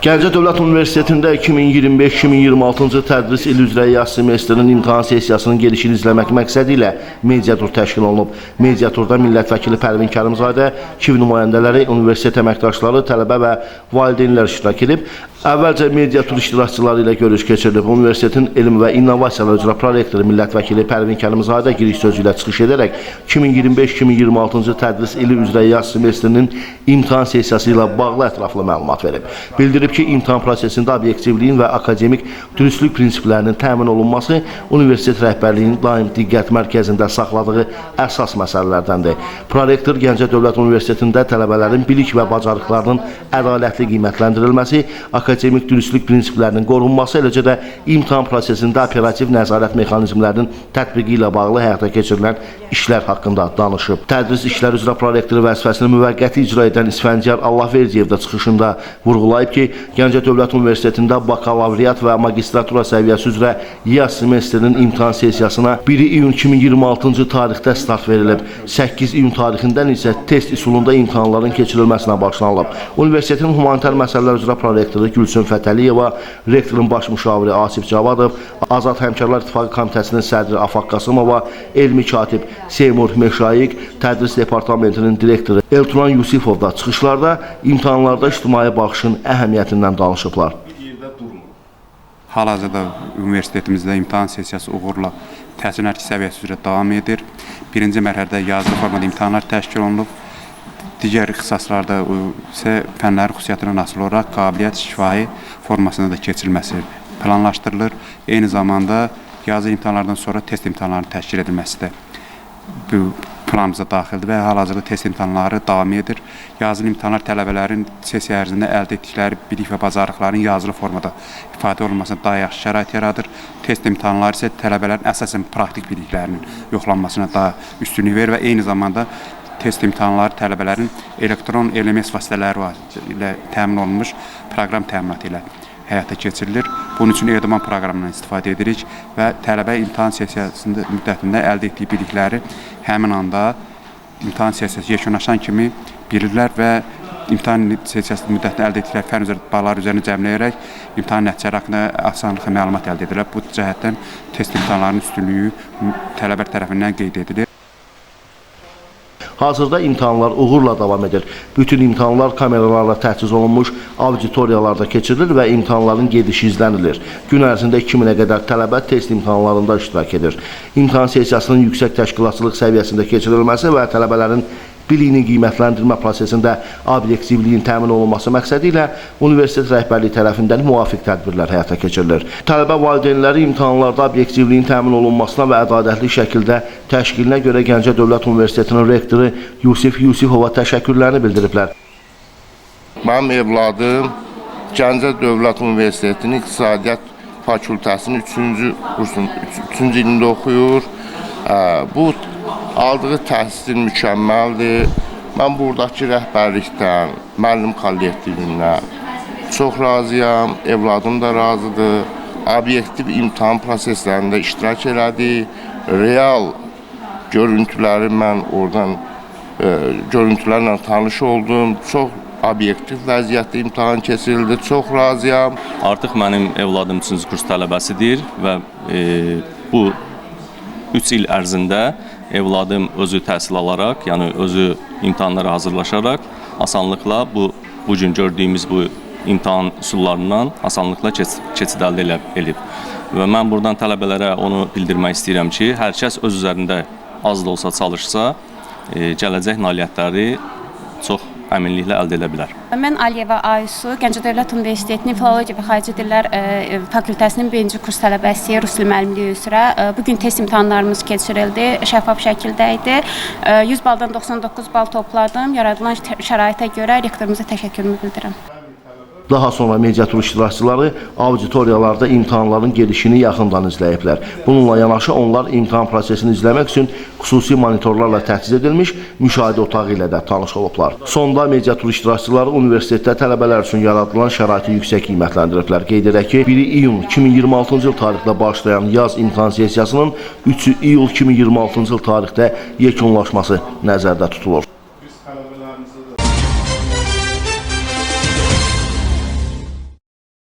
Gəncə Dövlət Universitetində 2025-2026-cı tədris ili üzrə yaz semestrinin imtahan sessiyasının gedişini izləmək məqsədi ilə media tur təşkil olunub. Media turda millət vəkili Pərvin Kərimzadə, KİV nümayəndələri, universitet əməkdaşları, tələbə və valideynlər iştirak edib. Əvvəlcə media tur iştirakçıları ilə görüş keçirilib. Universitetin elm və innovasiyalar üzrə prorektoru millət vəkili Pərvin Kərimzadə giriş sözü ilə çıxış edərək 2025-2026-cı tədris ili üzrə yaz semestrinin imtahan sessiyası ilə bağlı ətraflı məlumat verib. Bildirib ki, imtahan prosesində obyektivliyin və akademik dürüstlük prinsiplərinin təmin olunması universitet rəhbərliyinin daim diqqət mərkəzində saxladığı əsas məsələlərdəndir. Prorektor Gəncə Dövlət Universitetində tələbələrin bilik və bacarıqlarının ədalətli qiymətləndirilməsi, akademik dürüstlük prinsiplərinin qorunması, eləcə də imtahan prosesində operativ nəzarət mexanizmlərinin tətbiqi ilə bağlı həyata keçirilən işlər haqqında danışıb. Tədris işlər üzrə prorektoru vəzifəsini müvəqqəti icra edən İsfəndiyar Allahverdiyev də çıxışında vurğulayıb ki, Gəncə Dövlət Universitetində bakalavriat və magistratura səviyyəsi üzrə yaz semestrinin imtahan sessiyasına 1 iyun 2026-cı tarixdə start verilib. 8 iyun tarixindən isə test üsulunda imtahanların keçirilməsinə başlanılıb. Universitetin humanitar məsələlər üzrə prorektoru Gülsüm Fətəliyeva, rektorun baş müşaviri Asif Cavadov, Azad Həmkarlar İttifaqı Komitəsinin sədri Afaq Qasımova, elmi katib Seymur Meşayik, tədris departamentinin direktoru Elturan Yusifov da çıxışlarda imtahanlarda ictimai baxışın əhəmiyyətindən danışıblar. Hal-hazırda universitetimizdə imtahan sessiyası uğurla təhsil mərkəzi səviyyəsi üzrə davam edir. Birinci mərhələdə yazılı formada imtahanlar təşkil olunub. Digər ixtisaslarda isə fənlərin xüsusiyyətindən asılı olaraq qabiliyyət şifahi formasında da keçirilməsi planlaşdırılır. Eyni zamanda yazılı imtahanlardan sonra test imtahanlarının təşkil edilməsi də bu planımıza daxildir və hal-hazırda test imtahanları davam edir. Yazılı imtahanlar tələbələrin sessiya ərzində əldə etdikləri bilik və bacarıqların yazılı formada ifadə olunmasına daha yaxşı şərait yaradır. Test imtahanları isə tələbələrin əsasən praktik biliklərinin yoxlanmasına daha üstünlük verir və eyni zamanda test imtahanları tələbələrin elektron LMS vasitələri ilə təmin olunmuş proqram təminatı ilə həyata keçirilir. Bunun üçün Erdoğan proqramından istifadə edirik və tələbə imtahan sessiyasında müddətində əldə etdiyi bilikləri həmin anda imtahan sessiyası yekunlaşan kimi bilirlər və imtahan sessiyası müddətində əldə etdikləri fənn üzrə ballar üzərinə cəmləyərək imtahan nəticələri haqqında asanlıqla məlumat əldə edirlər. Bu cəhətdən test imtahanlarının üstünlüyü tələbə tərəfindən qeyd edilir. Hazırda imtahanlar uğurla davam edir. Bütün imtahanlar kameralarla təchiz olunmuş auditoriyalarda keçirilir və imtahanların gedişi izlənilir. Gün ərzində 2000-ə qədər tələbə test imtahanlarında iştirak edir. İmtahan sessiyasının yüksək təşkilatçılıq səviyyəsində keçirilməsi və tələbələrin biliyinin qiymətləndirmə prosesində obyektivliyin təmin olunması məqsədi ilə universitet rəhbərliyi tərəfindən müvafiq tədbirlər həyata keçirilir. Tələbə valideynləri imtahanlarda obyektivliyin təmin olunmasına və ədalətli şəkildə təşkilinə görə Gəncə Dövlət Universitetinin rektoru Yusif Yusifova təşəkkürlərini bildiriblər. Mənim evladım Gəncə Dövlət Universitetinin İqtisadiyyat Fakültəsinin 3-cü ilində oxuyur. Bu aldığı təhsil mükəmməldir. Mən buradakı rəhbərlikdən, müəllim kollektivindən çox razıyam. Evladım da razıdır. Obyektiv imtahan proseslərində iştirak elədi. Real görüntüləri mən oradan görüntülərlə tanış oldum. Çox obyektiv vəziyyətdə imtahan keçirildi. Çox razıyam. Artıq mənim evladım 3-cü kurs tələbəsidir və bu 3 il ərzində evladım özü təhsil alaraq, yəni özü imtahanlara hazırlaşaraq asanlıqla bu gün gördüyümüz bu imtahan üsullarından asanlıqla keçid əldə edib. Və mən buradan tələbələrə onu bildirmək istəyirəm ki, hər kəs öz üzərində az da olsa çalışsa, gələcək nailiyyətləri çox əminliklə əldə edə bilər. Mən Aliyeva Aysu, Gəncə Dövlət Universitetinin Filologiya və Xarici Dillər Fakültəsinin 1-ci kurs tələbəsiyəm, rus dili müəllimliyi üzrə. Bugün test imtahanlarımız keçirildi, şəffaf şəkildə idi. 100 baldan 99 bal topladım. Yaradılan şəraitə görə rektorumuza təşəkkürümü bildirirəm. Daha sonra media tur iştirakçıları auditoriyalarda imtahanların gedişini yaxından izləyiblər. Bununla yanaşı onlar imtahan prosesini izləmək üçün xüsusi monitorlarla təchiz edilmiş müşahidə otağı ilə də tanış olublar. Sonda media tur iştirakçıları universitetdə tələbələr üçün yaradılan şəraiti yüksək qiymətləndiriblər. Qeyd edək ki, 1 iyun 2026-cı il tarixdə başlayan yaz imtahan sessiyasının 3 iyul 2026-cı il tarixdə yekunlaşması nəzərdə tutulur.